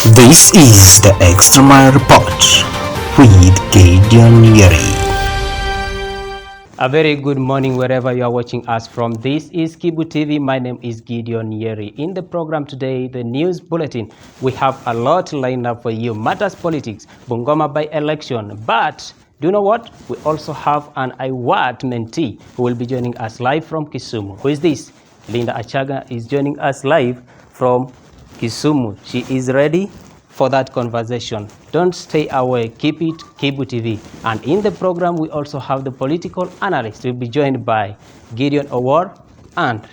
This is the Extra Mile Report with Gedion Yeri. A very good morning wherever you are watching us from. This is Kibabii TV. My name is Gideon Yeri. In the program today, the news bulletin, we have a lot lined up for you. Matters politics, Bungoma by election. But do you know what? We also have an IWART mentee who will be joining us live from Kisumu. Who is this? Linda Achaga is joining us live from Kisumu. She is ready for that conversation. Don't stay away. Keep it Kibabii TV. And in the program, we also have the political analyst. We'll be joined by Gedion Owour and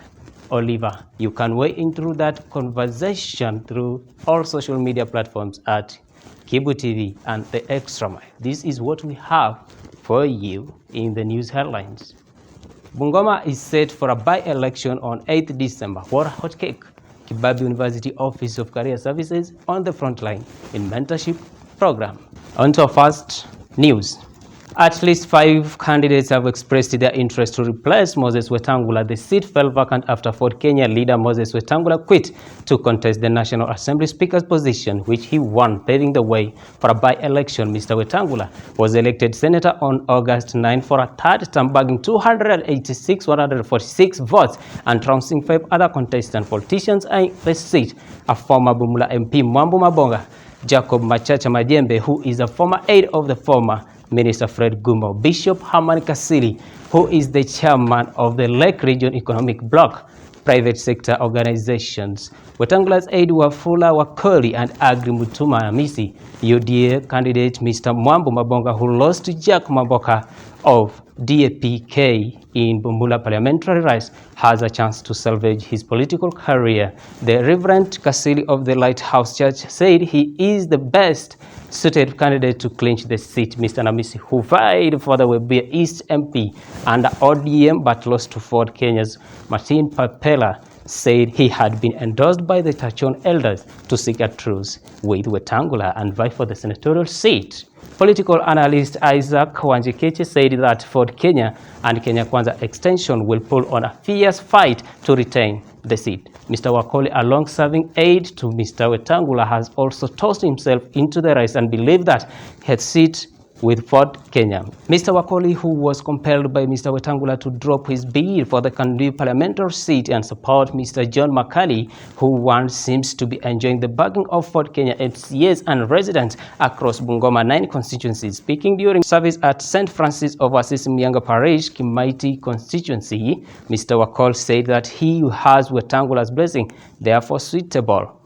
Oliver. You can weigh in through that conversation through all social media platforms at Kibabii TV and the Extra Mile. This is what we have for you in the news headlines. Bungoma is set for a by-election on 8th December. What a hot cake. Kibabii University Office of Career Services on the front line in mentorship program. On to our first news. At least 5 candidates have expressed their interest to replace Moses Wetangula. The seat fell vacant after Ford Kenya leader Moses Wetangula quit to contest the National Assembly Speaker's position, which he won, paving the way for a by-election. Mr. Wetangula was elected senator on August 9 for a third term, bagging 286,146 votes and trouncing 5 other contestant politicians in the seat. A former Bumula MP Mwambu Mabonga, Jacob Machacha Majembe, who is a former aide of the former Minister Fred Gambo, Bishop Herman Kasili, who is the chairman of the Lake Region Economic Bloc, private sector organizations. Wetangula's aide Wafula Wakoli and Agri Mutuma Amisi, UDA candidate Mr. Mwambu Mabonga, who lost to Jack Maboka of DAPK in Bumbula parliamentary race, has a chance to salvage his political career. The Reverend Kasili of the Lighthouse Church said he is the best suited candidate to clinch the seat. Mr. Namisi, who vied for the Wabwile East MP under ODM but lost to Ford Kenya's Martin Papela, said he had been endorsed by the Tachon elders to seek a truce with Wetangula and vie for the senatorial seat. Political analyst Isaac Wanjikeche said that Ford Kenya and Kenya Kwanza extension will pull on a fierce fight to retain the seat. Mr. Wakoli, a long-serving aide to Mr. Wetangula, has also tossed himself into the race and believed that his seat with Ford Kenya. Mr. Wakoli, who was compelled by Mr. Wetangula to drop his bid for the Kandu parliamentary seat and support Mr. John Makali, who once seems to be enjoying the backing of Ford Kenya MCAs and residents across Bungoma 9 constituencies. Speaking during service at St. Francis of Assisi Mianga Parish, Kimaiti constituency, Mr. Wakoli said that he has Wetangula's blessing, therefore suitable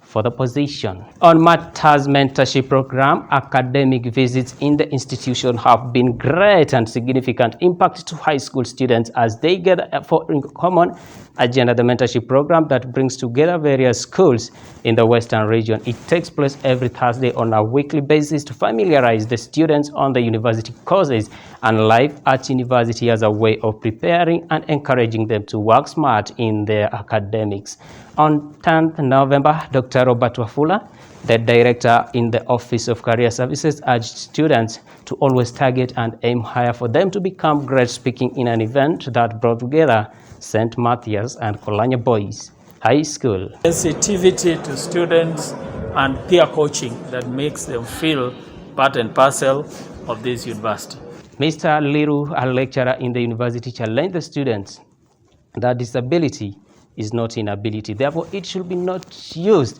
for the position. On Matters mentorship program, academic visits in the institution have been great and significant impact to high school students as they gather for common agenda. The mentorship program that brings together various schools in the Western region. It takes place every Thursday on a weekly basis to familiarize the students on the university courses and life at university as a way of preparing and encouraging them to work smart in their academics. On 10th November, Dr. Robert Wafula, the director in the Office of Career Services, urged students to always target and aim higher for them to become great, speaking in an event that brought together St. Matthias and Kolanya Boys High School. Sensitivity to students and peer coaching that makes them feel part and parcel of this university. Mr. Liru, a lecturer in the university, challenged the students that disability is not inability. Therefore, it should be not used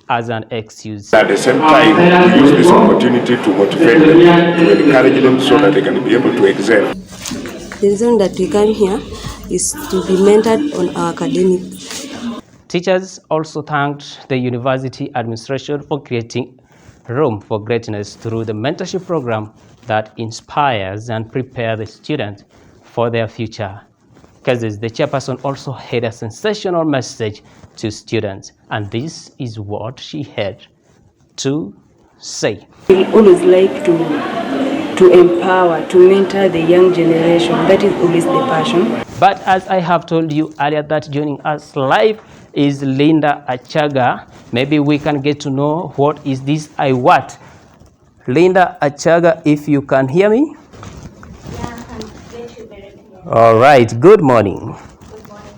as an excuse. At the same time, we use this opportunity to motivate them, to encourage them so that they can be able to excel. The reason that we come here is to be mentored on our academics. Teachers also thanked the university administration for creating room for greatness through the mentorship program that inspires and prepares the students for their future. Because the chairperson also had a sensational message to students, and this is what she had to say. We always like to empower, to mentor the young generation. That is always the passion. But as I have told you earlier, that joining us live is Linda Achaga. Maybe we can get to know what is this IWART. Linda Achaga, if you can hear me. Yeah, I can get you better. All right, good morning. Good morning.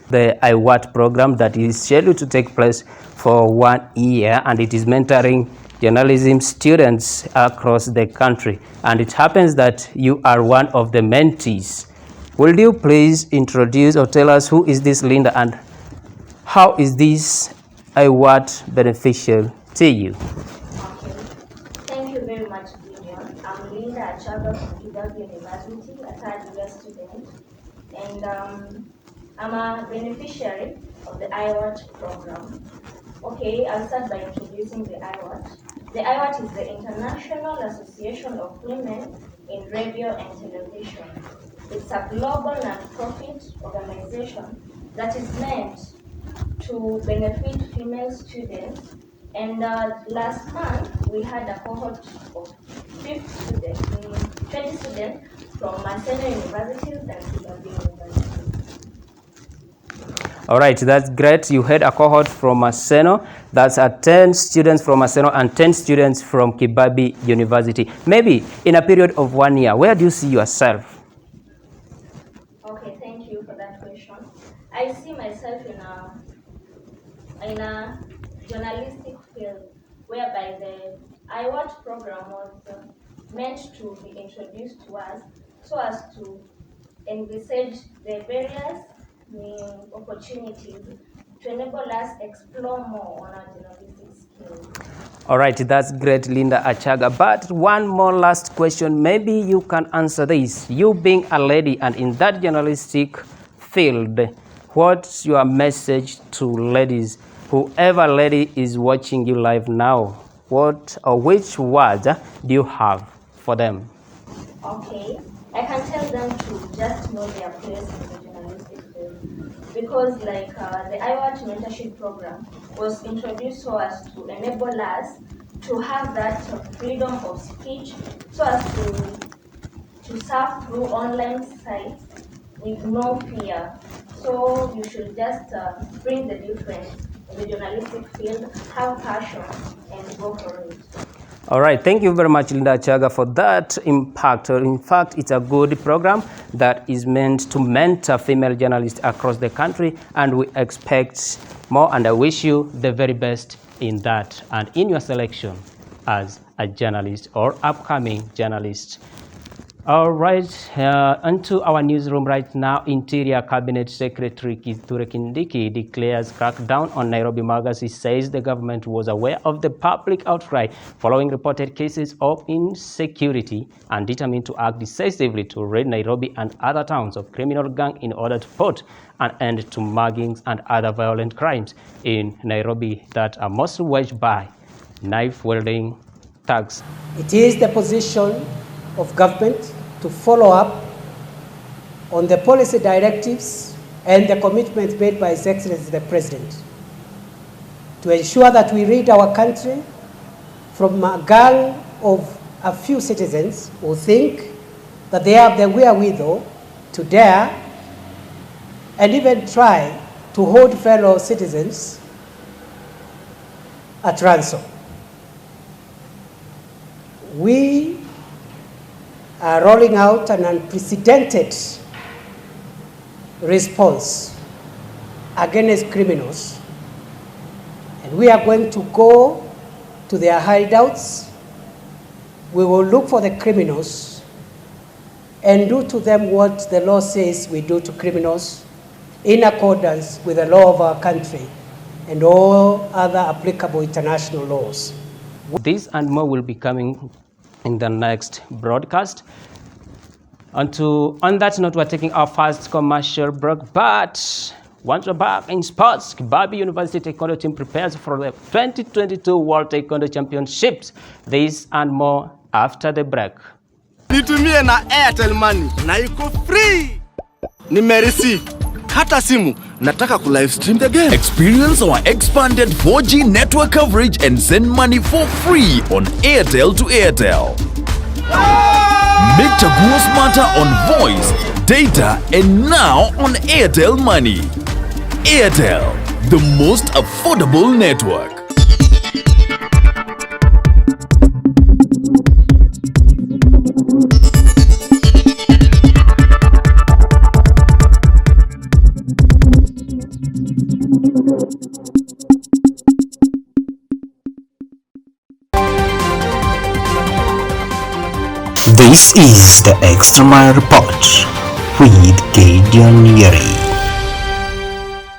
the IWART program that is scheduled to take place for 1 year, and it is mentoring journalism students across the country. And it happens that you are one of the mentees. Will you please introduce or tell us who is this Linda and how is this IWART beneficial to you? Okay. Thank you very much, Gideon. I'm Linda Achaga from Kibabii University, a third year student, and I'm a beneficiary of the IWART program. Okay, I'll start by introducing the IWART. The IWART is the International Association of Women in Radio and Television. It's a global non-profit organization that is meant to benefit female students. And last month, we had a cohort of 20 students from Senatorial universities and Kibabii universities. All right, that's great. You had a cohort from Maseno. That's 10 students from Maseno and 10 students from Kibabii University. Maybe in a period of 1 year, where do you see yourself? Okay, thank you for that question. I see myself in a journalistic field, whereby the IWART program was meant to be introduced to us so as to envisage the various opportunities to enable us explore more on our journalistic skills. All right, that's great, Linda Achaga. But one more last question. Maybe you can answer this. You being a lady and in that journalistic field, what's your message to ladies? Whoever lady is watching you live now, what or which words do you have for them? Okay, I can tell them to just know their place in the journalistic field, because like the IWART mentorship program was introduced so as to enable us to have that freedom of speech, so as to surf through online sites with no fear. So you should just bring the difference in the journalistic field, have passion, and go for it. All right, thank you very much, Linda Achaga, for that impact. In fact, it's a good program that is meant to mentor female journalists across the country, and we expect more, and I wish you the very best in that and in your selection as a journalist or upcoming journalist. All right, onto our newsroom right now. Interior Cabinet Secretary Kithure Kindiki declares crackdown on Nairobi magazine. He says the government was aware of the public outcry following reported cases of insecurity and determined to act decisively to rid Nairobi and other towns of criminal gang in order to put an end to muggings and other violent crimes in Nairobi that are mostly waged by knife-wielding thugs. It is the position of government to follow up on the policy directives and the commitments made by His Excellency the President to ensure that we rid our country from a gang of a few citizens who think that they have the wherewithal to dare and even try to hold fellow citizens at ransom. We are rolling out an unprecedented response against criminals, and we are going to go to their hideouts. We will look for the criminals and do to them what the law says we do to criminals in accordance with the law of our country and all other applicable international laws. This and more will be coming in the next broadcast. On that note, we're taking our first commercial break, but once we're back in sports, Kibabii University Taekwondo team prepares for the 2022 World Taekwondo Championships. This and more after the break. Nitumie na Airtel Money na iko free. Nimereceive hata simu nataka ku live stream the game. Experience our expanded 4G network coverage and send money for free on Airtel to Airtel. Make Chaguo smarter on voice, data, and now on Airtel Money. Airtel, the most affordable network. This is the Extra Mile Report with Gedion Yeri.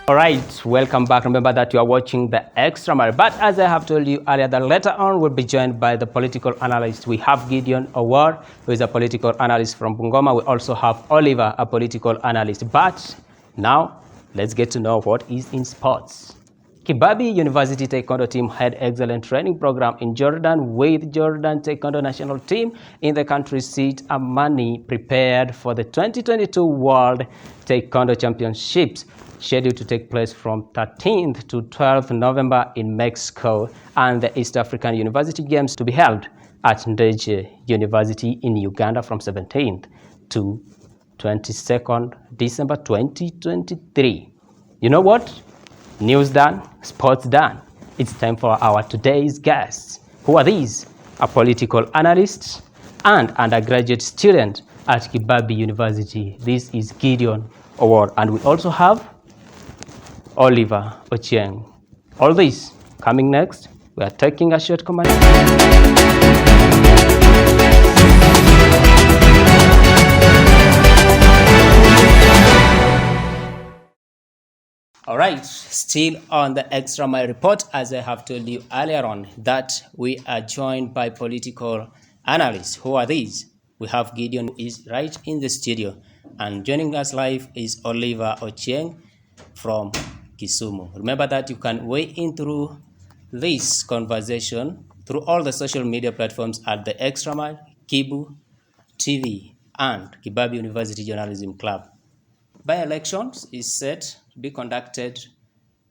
Alright, welcome back. Remember that you are watching the Extra Mile. But as I have told you earlier, that later on we'll be joined by the political analyst. We have Gedion Owour, who is a political analyst from Bungoma. We also have Oliver, a political analyst. But now, let's get to know what is in sports. Kibabii University Taekwondo team had excellent training program in Jordan with Jordan Taekwondo national team in the country's seat Amani, prepared for the 2022 World Taekwondo Championships, scheduled to take place from 13th to 12th November in Mexico, and the East African University Games to be held at Ndege University in Uganda from 17th to 22nd December 2023. You know what? News done, sports done. It's time for our today's guests. Who are these? A political analyst and undergraduate student at Kibabii University. This is Gedion Owour, and we also have Oliver Ochieng. All this coming next. We are taking a short commercial. All right, still on the Extra Mile Report, as I have told you earlier on, that we are joined by political analysts. Who are these? We have Gideon, who is right in the studio, and joining us live is Oliver Ochieng from Kisumu. Remember that you can weigh in through this conversation through all the social media platforms at the Extra Mile, Kibu TV, and Kibabii University Journalism Club. By-elections is set to be conducted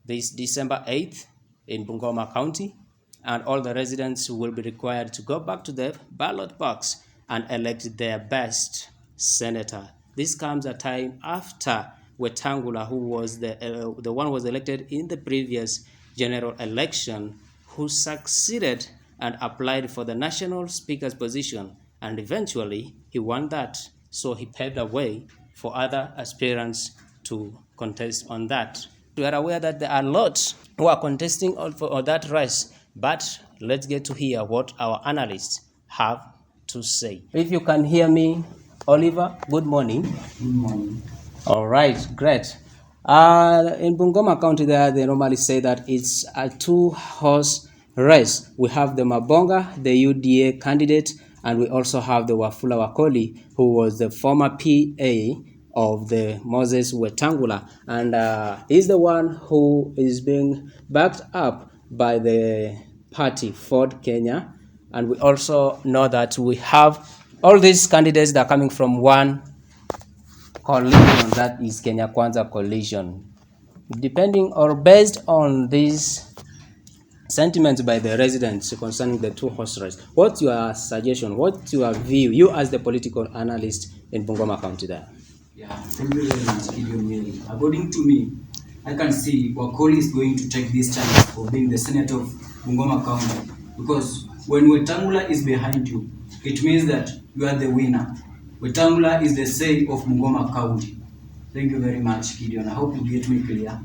this December 8th in Bungoma County, and all the residents will be required to go back to the ballot box and elect their best senator. This comes a time after Wetangula, who was the one was elected in the previous general election, who succeeded and applied for the national speaker's position, and eventually he won that. So he paved the way for other aspirants to contest on that. We are aware that there are lots who are contesting for that race, but let's get to hear what our analysts have to say. If you can hear me, Oliver, good morning. Good morning. All right, great. In Bungoma County there, they normally say that it's a two-horse race. We have the Mabonga, the UDA candidate, and we also have the Wafula Wakoli, who was the former PA of the Moses Wetangula, and he's the one who is being backed up by the party Ford Kenya. And we also know that we have all these candidates that are coming from one coalition, that is Kenya Kwanza coalition. Depending or based on these sentiments by the residents concerning the two-horse race, what's your suggestion? What's your view? You as the political analyst in Bungoma County there. Yeah, thank you very much, Gideon. According to me, I can see Wakoli is going to take this chance for being the senator of Bungoma County, because when Wetangula is behind you, it means that you are the winner. Wetangula is the say of Bungoma County. Thank you very much, Gideon. I hope you get me clear.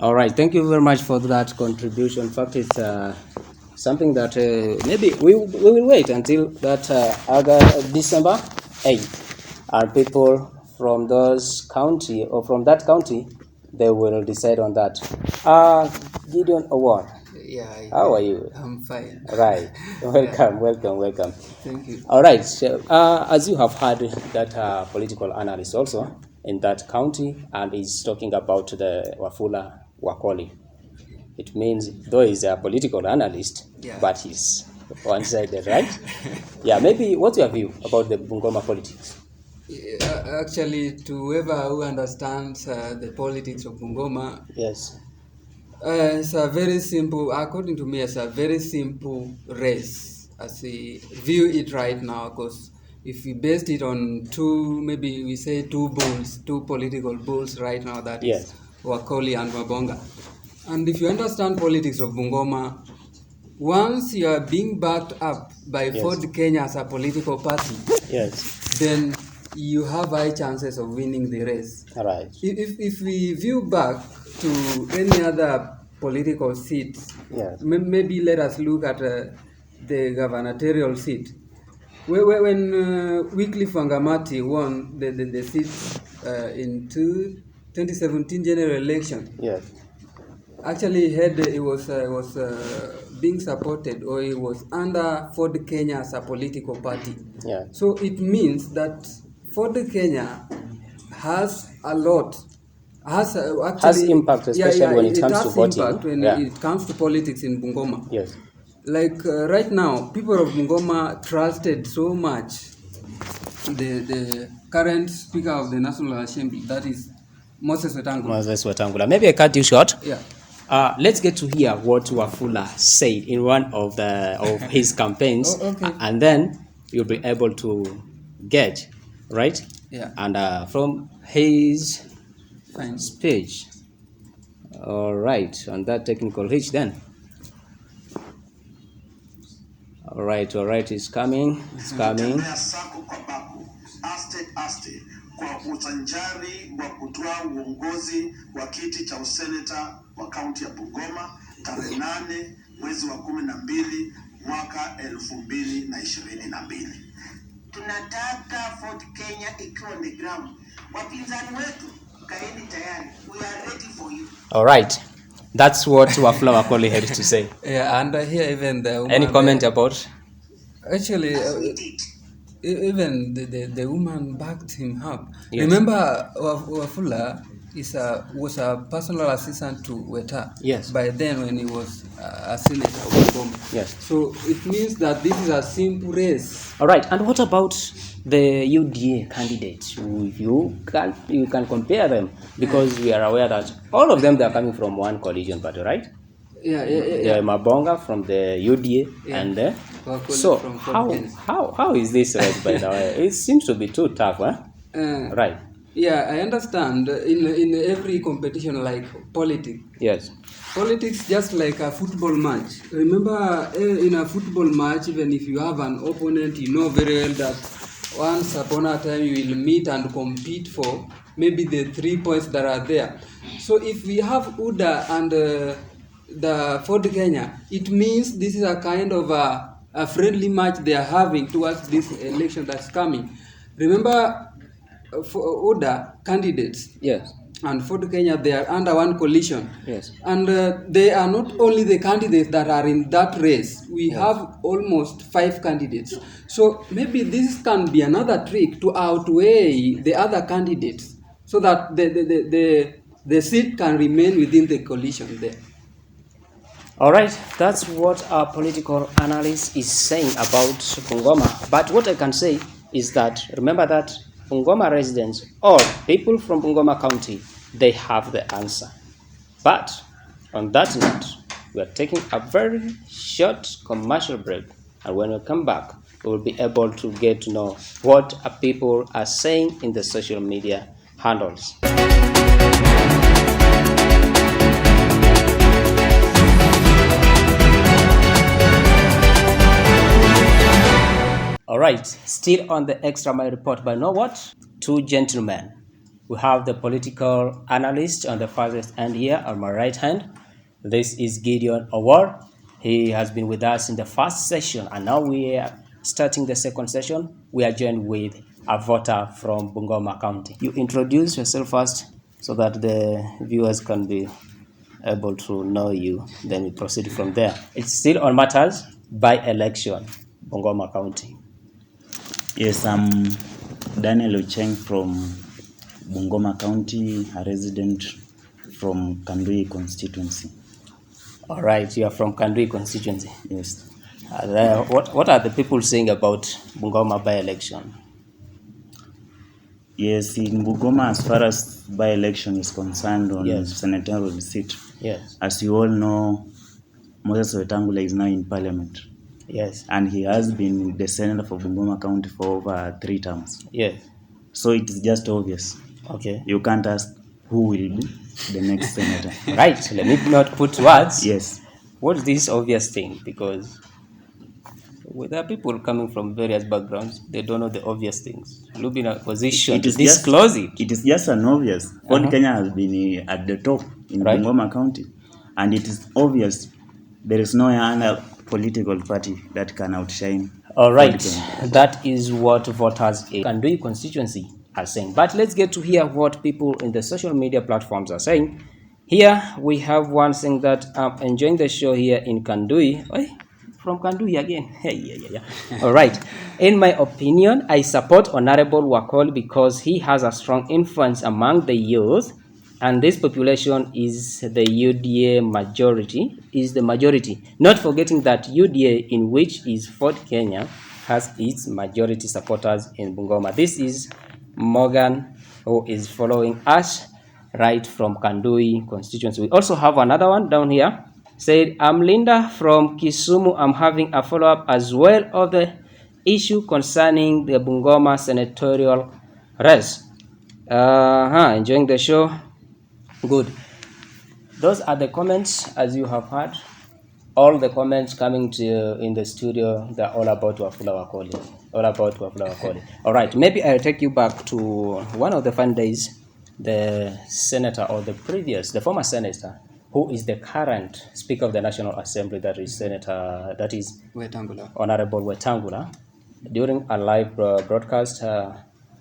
All right, thank you very much for that contribution. In fact, it's something that maybe we will wait until that December 8th. And people from those county or from that county, they will decide on that. Gedion Owour. Yeah. How are you? I'm fine. Right. Welcome. Thank you. All right. So, as you have heard, that political analyst also in that county, and is talking about the Wafula Wakoli. It means, though he's a political analyst, yeah, but he's one-sided, right? Yeah. Maybe what's your view about the Bungoma politics? Actually, to whoever who understands the politics of Bungoma, yes, it's a very simple, according to me, it's a very simple race as we view it right now, because if we based it on maybe we say two political bulls right now, that yes, is Wakoli and Mabonga. And if you understand politics of Bungoma, once you are being backed up by yes, Ford Kenya as a political party, yes, then you have high chances of winning the race. All right. If we view back to any other political seat, Yes. maybe let us look at the gubernatorial seat. When Wycliffe Wangamati won the seat in 2017 general election, Yes. actually he was being supported, or he was under Ford Kenya as a political party. Yeah. So it means that Ford Kenya has a lot, has impact, especially when it comes to voting. Impact when it comes to politics in Bungoma. Yes. Like right now, people of Bungoma trusted so much the current Speaker of the National Assembly, that is Moses Wetangula. Maybe I cut you short. Yeah. Let's get to hear what Wafula said in one of his campaigns, okay. And then you'll be able to gauge, right? Yeah. And from his speech. All right, on that technical hitch then. All right, it's coming. Kwa usanjari wa kutoa uongozi wa kiti cha useneta wa kaunti ya Bungoma tarehe 8 mwezi wa 12 mwaka 2022. Tunataka Ford Kenya ikiwa on the ground. Wapinzani wetu kaeni tayari. We are ready for you. All right. That's what Wafula Wakoli had to say. Yeah, and here even the woman, any comment about? Actually, even the woman backed him up. Yes. Remember, Wafula was a personal assistant to Weta. Yes. By then, when he was a senator of Bungoma. Yes. So it means that this is a simple race. All right. And what about the UDA candidates? You can compare them, because we are aware that all of them, they are coming from one coalition party, right? Yeah. Mabonga from the UDA, and so from how is this race, by the way? It seems to be too tough, huh? Right. Yeah, I understand. In every competition, like politics. Yes. Politics just like a football match. Remember, in a football match, even if you have an opponent, you know very well that once upon a time you will meet and compete for maybe the 3 points that are there. So if we have UDA and the Ford Kenya, it means this is a kind of a friendly match they are having towards this election that's coming. Remember, for UDA candidates, yes, and Ford Kenya, they are under one coalition. Yes. And they are not only the candidates that are in that race. We have almost 5 candidates. So maybe this can be another trick to outweigh the other candidates, so that the seat can remain within the coalition there. All right, that's what our political analyst is saying about Bungoma. But what I can say is that, remember that Bungoma residents or people from Bungoma County, they have the answer. But on that note, we are taking a very short commercial break. And when we come back, we will be able to get to know what people are saying in the social media handles. All right, still on the Extra Mile report, but know what? 2 gentlemen. We have the political analyst on the farthest end here on my right hand. This is Gedion Owour. He has been with us in the first session, and now we are starting the second session. We are joined with a voter from Bungoma County. You introduce yourself first so that the viewers can be able to know you. Then we proceed from there. It's still on matters by election, Bungoma County. Yes, I'm Daniel Ochieng from Bungoma County, a resident from Kandui constituency. All right, you are from Kandui constituency. Yes. What are the people saying about Bungoma by-election? Yes, in Bungoma, as far as by-election is concerned on senatorial seat, yes, as you all know, Moses Wetangula is now in parliament. Yes. And he has been the senator for Bungoma County for over 3 terms. Yes. So it is just obvious. Okay. You can't ask who will be the next senator. Right. Let me not put words. Yes. What's this obvious thing? Because there are people coming from various backgrounds. They don't know the obvious things. be in a position to is disclose it. It is just an obvious. Ford Kenya has been at the top in Bungoma County, and it is obvious there is no other political party that can outshine. All right, that is what voters in Kandui constituency are saying. But let's get to hear what people in the social media platforms are saying. Here we have one saying that I'm enjoying the show here in Kandui. From Kandui again. Yeah. All right. In my opinion, I support Honorable Wakoli because he has a strong influence among the youth, and this population is the UDA majority, not forgetting that UDA, in which is Ford Kenya, has its majority supporters in Bungoma. This is Morgan, who is following us right from Kandui constituency. We also have another one down here. Said, I'm Linda from Kisumu. I'm having a follow-up as well of the issue concerning the Bungoma Senatorial race. Enjoying the show. Good. Those are the comments, as you have heard. All the comments coming to you in the studio, they're all about Wabwile Wakoli. All right, maybe I'll take you back to one of the fun days. The senator, or the former senator, who is the current Speaker of the National Assembly, that is Wetangula. Honorable Wetangula, during a live broadcast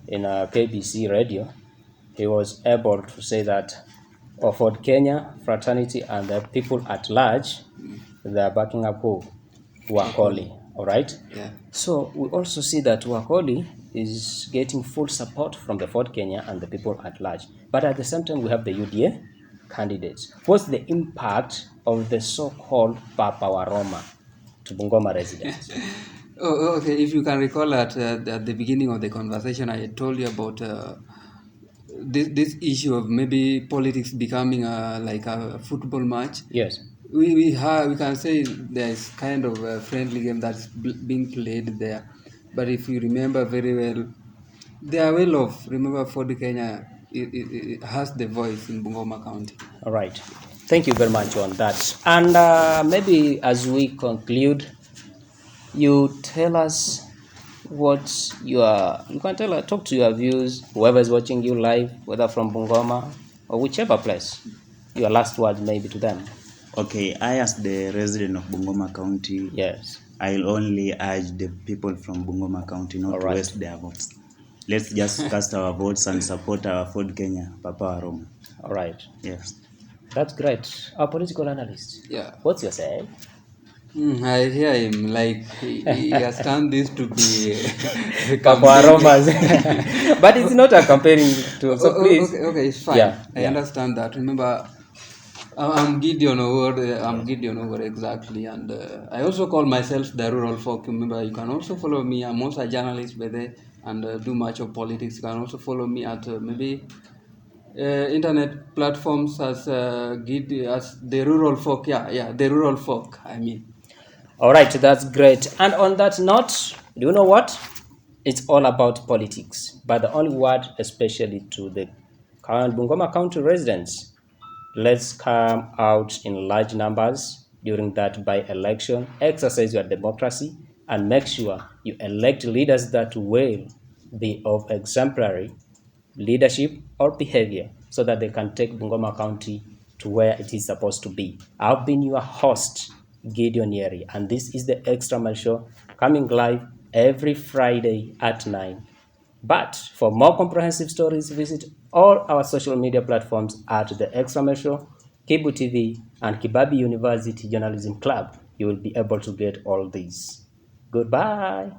in a KBC radio, he was able to say that Ford Kenya, fraternity, and the people at large, they are backing up Wakoli. All right? Yeah. So we also see that Wakoli is getting full support from the Ford Kenya and the people at large. But at the same time, we have the UDA candidates. What's the impact of the so-called Papa Waroma to Bungoma residents? Okay. If you can recall at the beginning of the conversation, I told you about this issue of maybe politics becoming like a football match. Yes. We can say there is kind of a friendly game that's being played there. But if you remember very well, they are well off. Remember, Ford Kenya it has the voice in Bungoma County. All right. Thank you very much on that. And maybe as we conclude, you tell us what you can talk to your views, whoever is watching you live, whether from Bungoma or whichever place. Your last words maybe to them. Okay, I as the resident of Bungoma County, yes, I'll only urge the people from Bungoma County not to waste their votes. Let's just cast our votes and support our Ford Kenya, Papa Waroma. All right. Yes. That's great. Our political analyst. Yeah. What's your say? I hear him like he has done this to be Papa Waroma's. But it's not a campaigning tool. So please. Okay, it's fine. Yeah, I understand that. Remember, I'm Gedion Owour, exactly, and I also call myself the rural folk. Remember, you can also follow me. I'm also a journalist by there and do much of politics. You can also follow me at maybe internet platforms as the rural folk. Yeah, the rural folk. I mean. All right, that's great. And on that note, do you know what? It's all about politics. But the only word, especially to the current Bungoma County residents, let's come out in large numbers during that by-election, exercise your democracy, and make sure you elect leaders that will be of exemplary leadership or behavior so that they can take Bungoma County to where it is supposed to be. I've been your host, Gideon Yeri, and this is the Extra Mile Show, coming live every Friday at 9. But for more comprehensive stories, visit all our social media platforms at the Extra Mile Show, Kibu TV, and Kibabii University Journalism Club. You will be able to get all these. Goodbye.